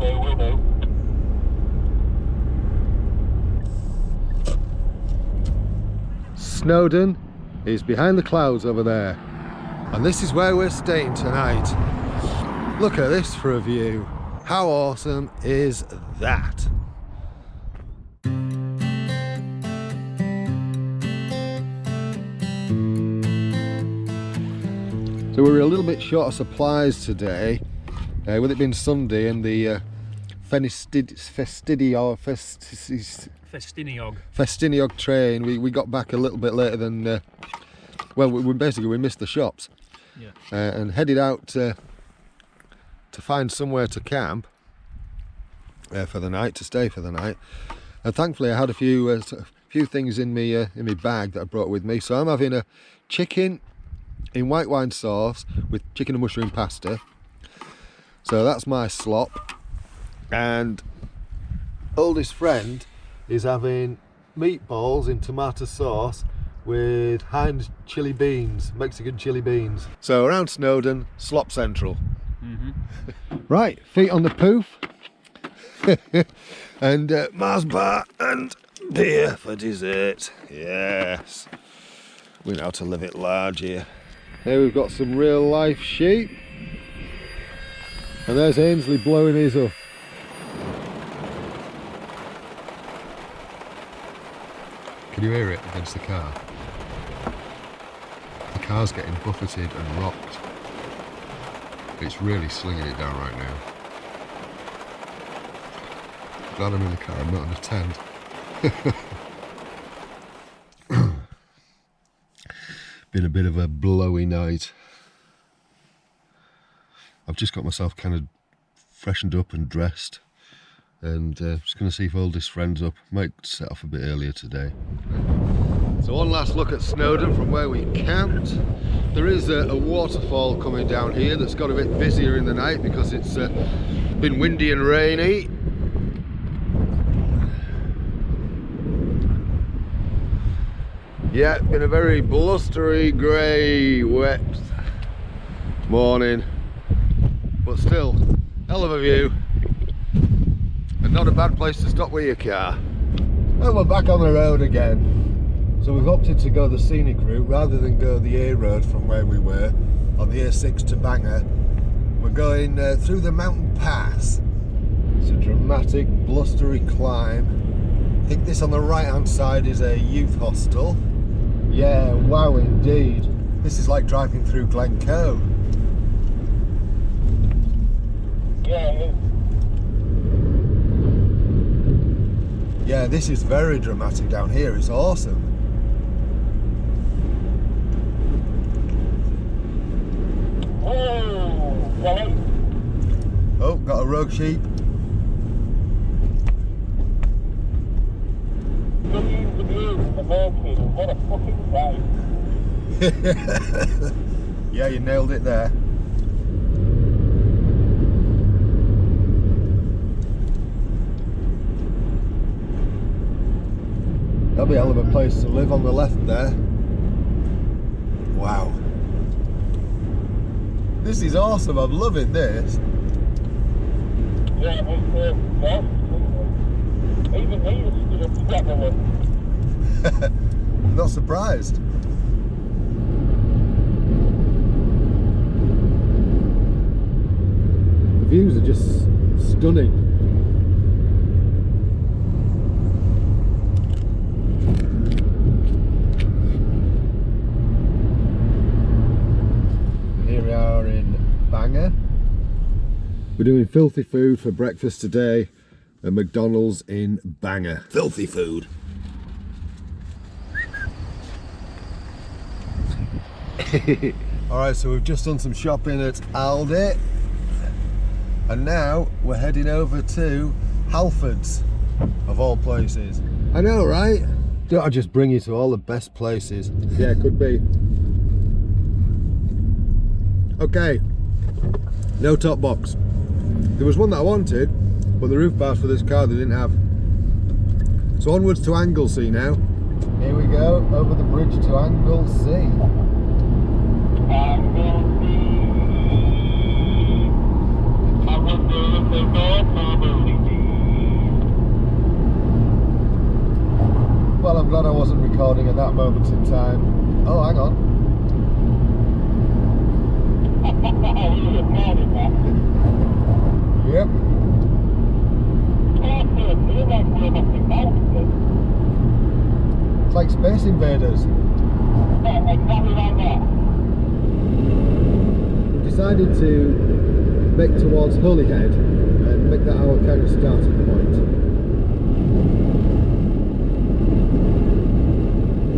do. Snowdon is behind the clouds over there, and this is where we're staying tonight. Look at this for a view. How awesome is that? So we were a little bit short of supplies today, with it being Sunday and the Festiniog train. We got back a little bit later than, well, we missed the shops. Yeah. And headed out to find somewhere to camp for the night, to stay for the night. And thankfully I had a few things in my bag that I brought with me. So I'm having a chicken in white wine sauce with chicken and mushroom pasta. So that's my slop. And oldest friend is having meatballs in tomato sauce with Heinz chili beans, Mexican chili beans. So around Snowdon, slop central. Right, feet on the poof. And Mars bar and beer for dessert. Yes, we know how to live it large here. Here we've got some real life sheep, and there's Ainsley blowing his up. Can you hear it against the car? The car's getting buffeted and rocked. It's really slinging it down right now. Glad I'm in the car, I'm not in a tent. Been a bit of a blowy night. I've just got myself kind of freshened up and dressed, and just going to see if oldest friend's up. Might set off a bit earlier today. So one last look at Snowdon from where we camped. There is a waterfall coming down here that's got a bit busier in the night because it's been windy and rainy. Yeah, been a very blustery, grey, wet morning, but still, hell of a view, and not a bad place to stop with your car. And we're back on the road again. So we've opted to go the scenic route rather than go the A road from where we were on the A6 to Bangor. We're going through the mountain pass. It's a dramatic, blustery climb. I think this on the right hand side is a youth hostel. Yeah, wow indeed. This is like driving through Glencoe. Yeah, this is very dramatic down here. It's awesome. Oh, got a rogue sheep. What a fucking ride. Yeah, you nailed it there. That'll be a hell of a place to live on the left there. Wow. This is awesome, I'm loving this. Yeah, even me is stood up together. Not surprised. The views are just stunning. And here we are in Bangor. We're doing filthy food for breakfast today at McDonald's in Bangor. Filthy food. Alright, so we've just done some shopping at Aldi, and now we're heading over to Halfords, of all places. I know, right? Don't I just bring you to all the best places? Yeah, could be. Okay, no top box. There was one that I wanted, but the roof bars for this car they didn't have. So onwards to Anglesey now. Here we go, over the bridge to Anglesey. I'm glad I wasn't recording at that moment in time. Oh, hang on. Yep. It's like Space Invaders. Exactly like that. We've decided to make towards Holyhead and make that our kind of starting point.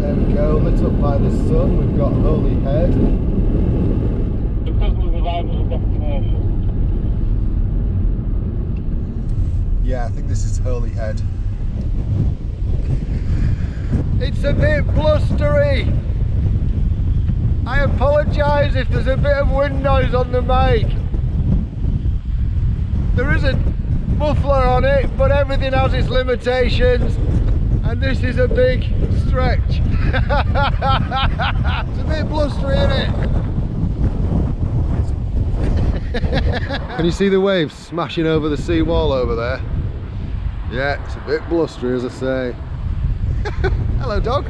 There we go, lit up by the sun, we've got Holyhead. Because we've arrived at the destination. Yeah, I think this is Holyhead. It's a bit blustery. I apologise if there's a bit of wind noise on the mic. There is a muffler on it, but everything has its limitations, and this is a big stretch. It's a bit blustery, isn't it? Can you see the waves smashing over the sea wall over there? Yeah, it's a bit blustery, as I say. Hello, dog.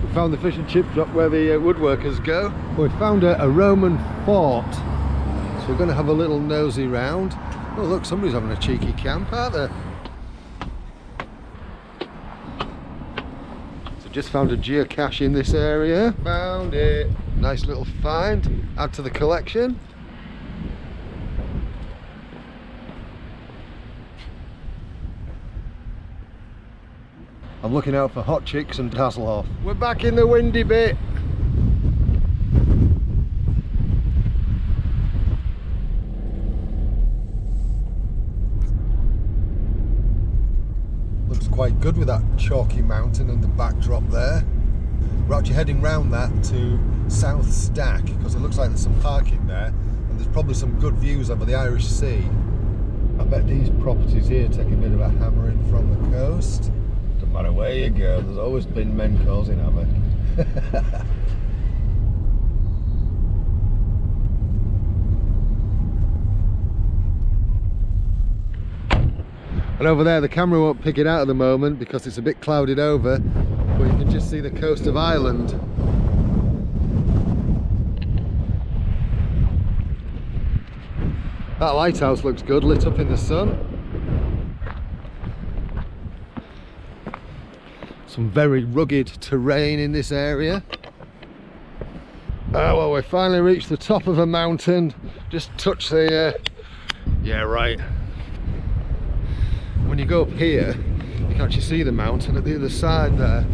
We found the fish and chip shop where the woodworkers go. We found a Roman fort, so we're going to have a little nosy round. Oh look, somebody's having a cheeky camp, aren't they? So just found a geocache in this area. Found it. Nice little find. Add to the collection. I'm looking out for hot chicks and Hasselhoff. We're back in the windy bit. Looks quite good with that chalky mountain and the backdrop there. We're actually heading round that to South Stack because it looks like there's some parking there and there's probably some good views over the Irish Sea. I bet these properties here take a bit of a hammering from the coast. No matter where you go, there's always been men causing havoc. And over there the camera won't pick it out at the moment because it's a bit clouded over, but you can just see the coast of Ireland. That lighthouse looks good, lit up in the sun. Some very rugged terrain in this area. Oh well, we finally reached the top of a mountain. Just touched the yeah, right. When you go up here, you can actually see the mountain at the other side there.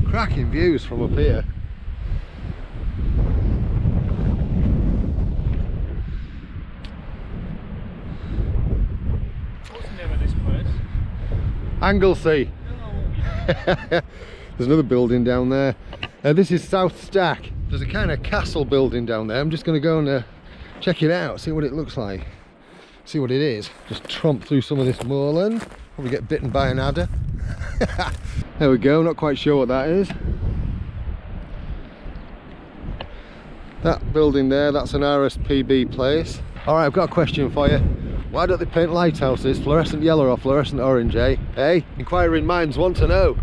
Cracking views from up here. What's the name of this place? Anglesey. Oh, yeah. There's another building down there. This is South Stack. There's a kind of castle building down there. I'm just going to go and check it out, see what it looks like, see what it is. Just tromp through some of this moorland. Probably get bitten by an adder. There we go, not quite sure what that is. That building there, that's an RSPB place. Alright, I've got a question for you. Why don't they paint lighthouses fluorescent yellow or fluorescent orange, eh? Hey, inquiring minds want to know.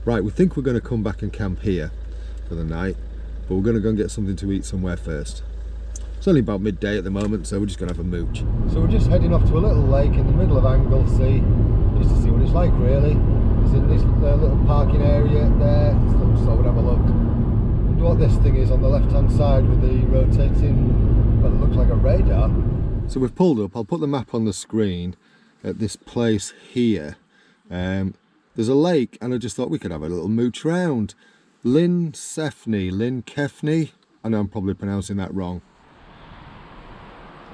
Right, we think we're going to come back and camp here for the night, but we're going to go and get something to eat somewhere first. It's only about midday at the moment, so we're just going to have a mooch. So we're just heading off to a little lake in the middle of Anglesey, just to see what it's like really. It's in this little parking area there, so we'll have a look. I wonder what this thing is on the left hand side with the rotating, well, it looks like a radar. So we've pulled up, I'll put the map on the screen at this place here. There's a lake and I just thought we could have a little mooch round. Lynn Kefney, I know I'm probably pronouncing that wrong.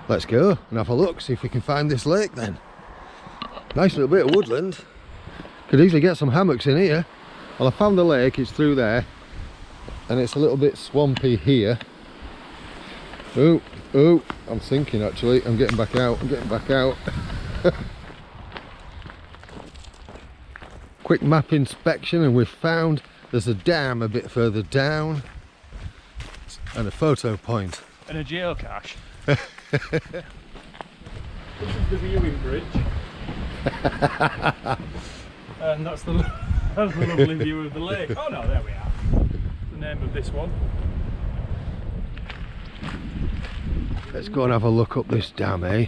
Let's go and have a look, see if we can find this lake then. Nice little bit of woodland. Could easily get some hammocks in here. Well, I found the lake, it's through there. And it's a little bit swampy here. Oh, I'm sinking actually. I'm getting back out, Quick map inspection and we've found there's a dam a bit further down. And a photo point. And a geocache. This is the viewing bridge. And that's the lovely view of the lake. Oh no, there we are. The name of this one. Let's go and have a look up this dam, eh?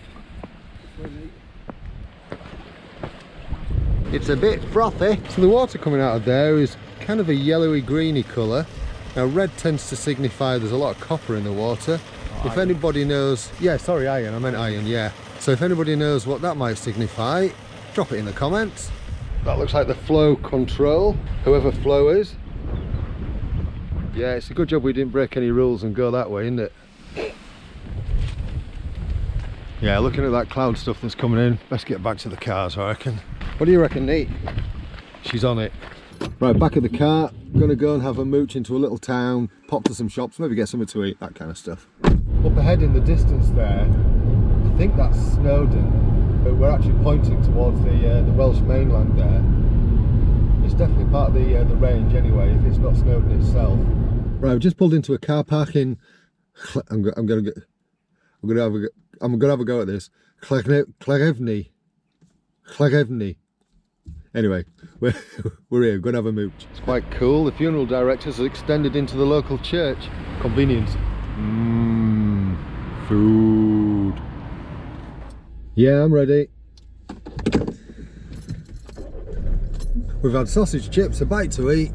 It's a bit frothy. So the water coming out of there is kind of a yellowy greeny colour. Now red tends to signify there's a lot of copper in the water. If anybody knows, yeah, sorry, iron, I meant iron, yeah. So if anybody knows what that might signify, drop it in the comments. That looks like the flow control, whoever flow is. Yeah, it's a good job we didn't break any rules and go that way, isn't it? Yeah, looking at that cloud stuff that's coming in, let's get back to the cars, I reckon. What do you reckon, Nate? She's on it. Right, back at the car, gonna go and have a mooch into a little town, pop to some shops, maybe get something to eat, that kind of stuff. Up ahead in the distance there, I think that's Snowdon, but we're actually pointing towards the Welsh mainland there. It's definitely part of the range anyway, if it's not Snowdon itself. Right, we've just pulled into a car park in. I'm gonna have a go at this. Clegevney. Anyway, we're here, we're gonna have a mooch. It's quite cool. The funeral directors has extended into the local church. Convenience. Food. Yeah, I'm ready. We've had sausage chips, a bite to eat,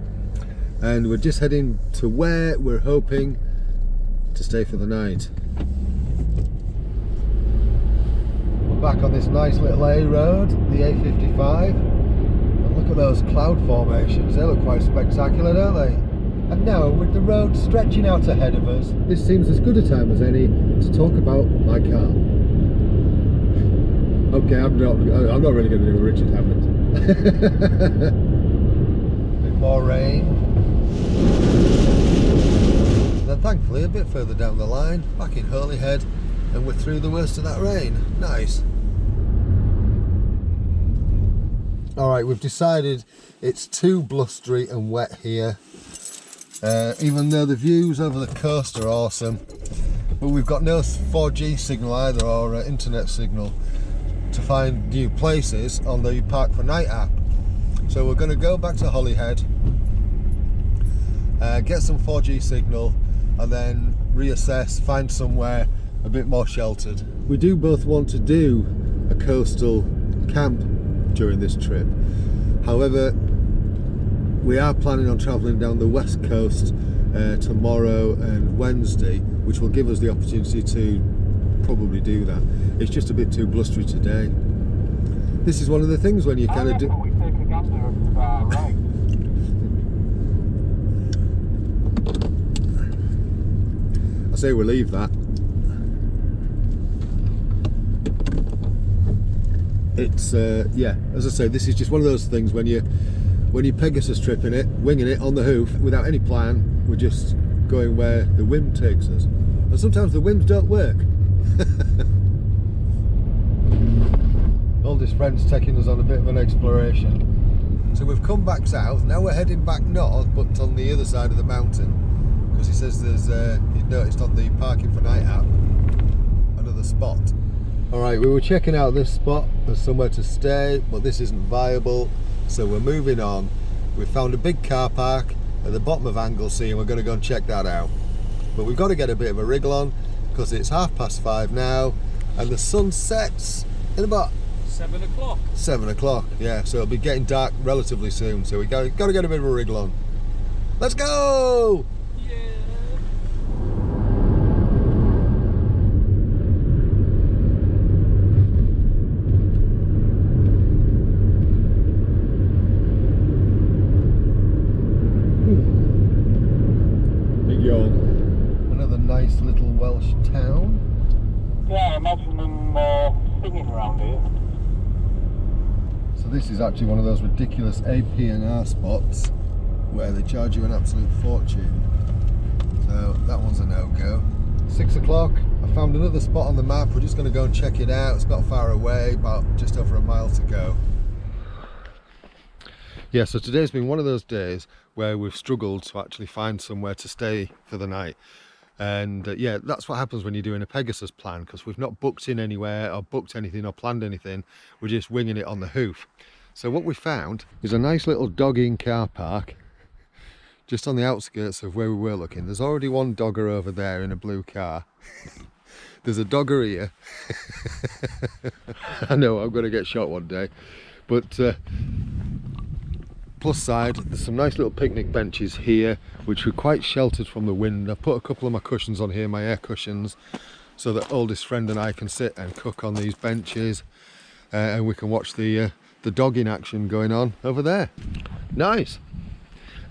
and we're just heading to where we're hoping to stay for the night. We're back on this nice little A road, the A55, and look at those cloud formations. They look quite spectacular, don't they? And now, with the road stretching out ahead of us, this seems as good a time as any to talk about my car. Okay, I'm not really going to do a Richard Hammond. Bit more rain. Then thankfully, a bit further down the line, back in Holyhead, and we're through the worst of that rain. Nice. Alright, we've decided it's too blustery and wet here. Even though the views over the coast are awesome, but we've got no 4G signal either, or internet signal to find new places on the Park for Night app. So we're going to go back to Holyhead, get some 4G signal, and then reassess, find somewhere a bit more sheltered. We do both want to do a coastal camp during this trip. However, we are planning on travelling down the west coast tomorrow and Wednesday, which will give us the opportunity to probably do that. It's just a bit too blustery today. This is one of the things when you kind of do. We take a gander right. I say we leave that. It's yeah, as I say, this is just one of those things when you Pegasus tripping it, winging it on the hoof without any plan. We're just going where the wind takes us, and sometimes the winds don't work. Oldest friend's taking us on a bit of an exploration. So we've come back south, now we're heading back north, but on the other side of the mountain, because he says there's he's noticed on the Parking for Night app another spot. Alright, we were checking out this spot as somewhere to stay, but this isn't viable, so we're moving on. We found a big car park at the bottom of Anglesey, and we're going to go and check that out. But we've got to get a bit of a wriggle on, because it's 5:30 now, and the sun sets in about 7 o'clock. 7 o'clock, yeah, so it'll be getting dark relatively soon, so we got to get a bit of a wriggle on. Let's go! Another nice little Welsh town. Yeah, I imagine them singing around here. So this is actually one of those ridiculous AP&R spots where they charge you an absolute fortune. So that one's a no-go. 6 o'clock, I found another spot on the map. We're just going to go and check it out. It's not far away, about just over a mile to go. Yeah, so today's been one of those days where we've struggled to actually find somewhere to stay for the night. And yeah, that's what happens when you're doing a Pegasus plan, because we've not booked in anywhere or booked anything or planned anything. We're just winging it on the hoof. So what we found is a nice little dogging car park just on the outskirts of where we were looking. There's already one dogger over there in a blue car. There's a dogger here. I know I'm going to get shot one day, but plus side, there's some nice little picnic benches here which are quite sheltered from the wind. I've put a couple of my cushions on here, my air cushions, so that oldest friend and I can sit and cook on these benches, and we can watch the dogging action going on over there. Nice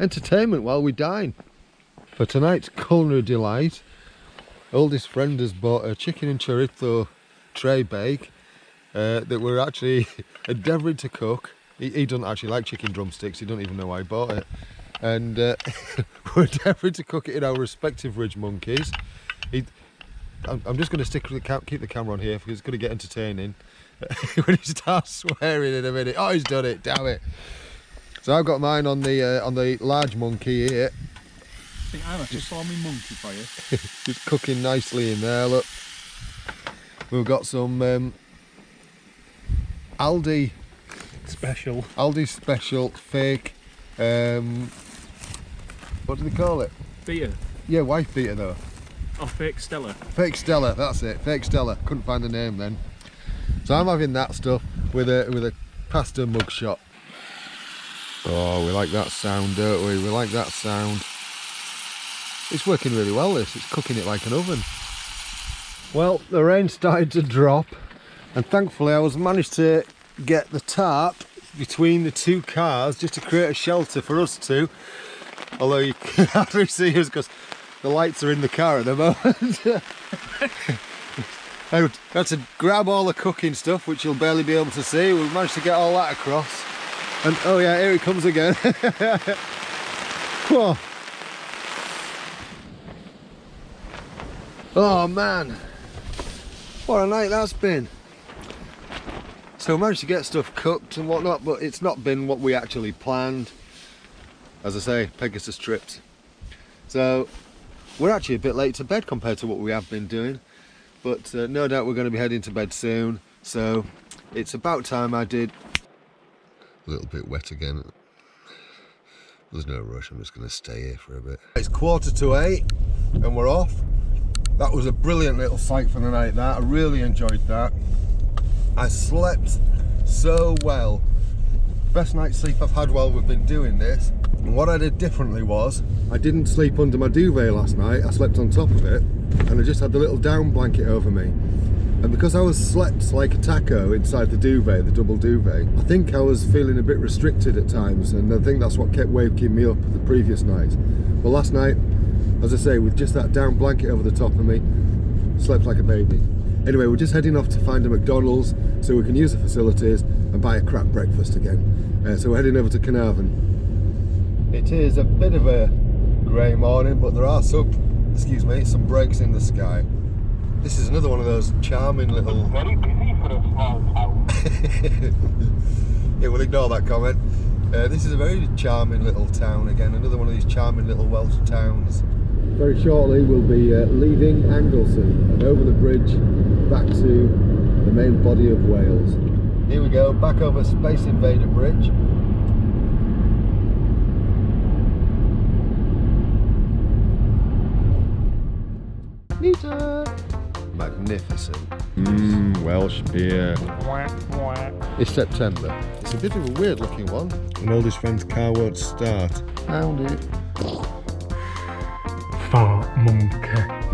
entertainment while we dine. For tonight's culinary delight, oldest friend has bought a chicken and chorizo tray bake that we're actually endeavouring to cook. He doesn't actually like chicken drumsticks, he doesn't even know why he bought it. And we're endeavouring to cook it in our respective ridge monkeys. I'm just going to keep the camera on here because it's going to get entertaining when he starts swearing in a minute. Oh, he's done it, damn it. So I've got mine on the large monkey here. I think I actually saw me monkey for you. Just cooking nicely in there, look. We've got some Aldi special fake, what do they call it? Beer. Yeah, wife beater though. Oh, fake Stella. Fake Stella, that's it, fake Stella. Couldn't find the name then. So I'm having that stuff with a pasta mug shot. Oh, we like that sound, don't we? We like that sound. It's working really well, this. It's cooking it like an oven. Well, the rain started to drop, and thankfully I managed to get the tarp between the two cars just to create a shelter for us two. Although you can hardly see us because the lights are in the car at the moment. I had to grab all the cooking stuff, which you'll barely be able to see. We managed to get all that across. And oh yeah, here it comes again. Whoa. Oh man, what a night that's been. So we managed to get stuff cooked and whatnot, but it's not been what we actually planned. As I say, Pegasus trips. So we're actually a bit late to bed compared to what we have been doing, but no doubt we're going to be heading to bed soon. So it's about time I did. A little bit wet again. There's no rush, I'm just going to stay here for a bit. It's 7:45 and we're off. That was a brilliant little sight for the night, that. I really enjoyed that. I slept so well. Best night's sleep I've had while we've been doing this. And what I did differently was, I didn't sleep under my duvet last night, I slept on top of it, and I just had the little down blanket over me. And because I was slept like a taco inside the duvet, the double duvet, I think I was feeling a bit restricted at times, and I think that's what kept waking me up the previous nights. But last night, as I say, with just that down blanket over the top of me, slept like a baby. Anyway, we're just heading off to find a McDonald's so we can use the facilities and buy a crap breakfast again. So we're heading over to Carnarvon. It is a bit of a grey morning, but there are some breaks in the sky. This is another one of those charming little... Very busy for a small town. Yeah, we'll ignore that comment. This is a very charming little town again, another one of these charming little Welsh towns. Very shortly we'll be leaving Anglesey and over the bridge back to the main body of Wales. Here we go, back over Space Invader Bridge. Neater! Magnificent. Welsh beer. It's September. It's a bit of a weird looking one. An oldest friend's car won't start. Found it. Fart monkey.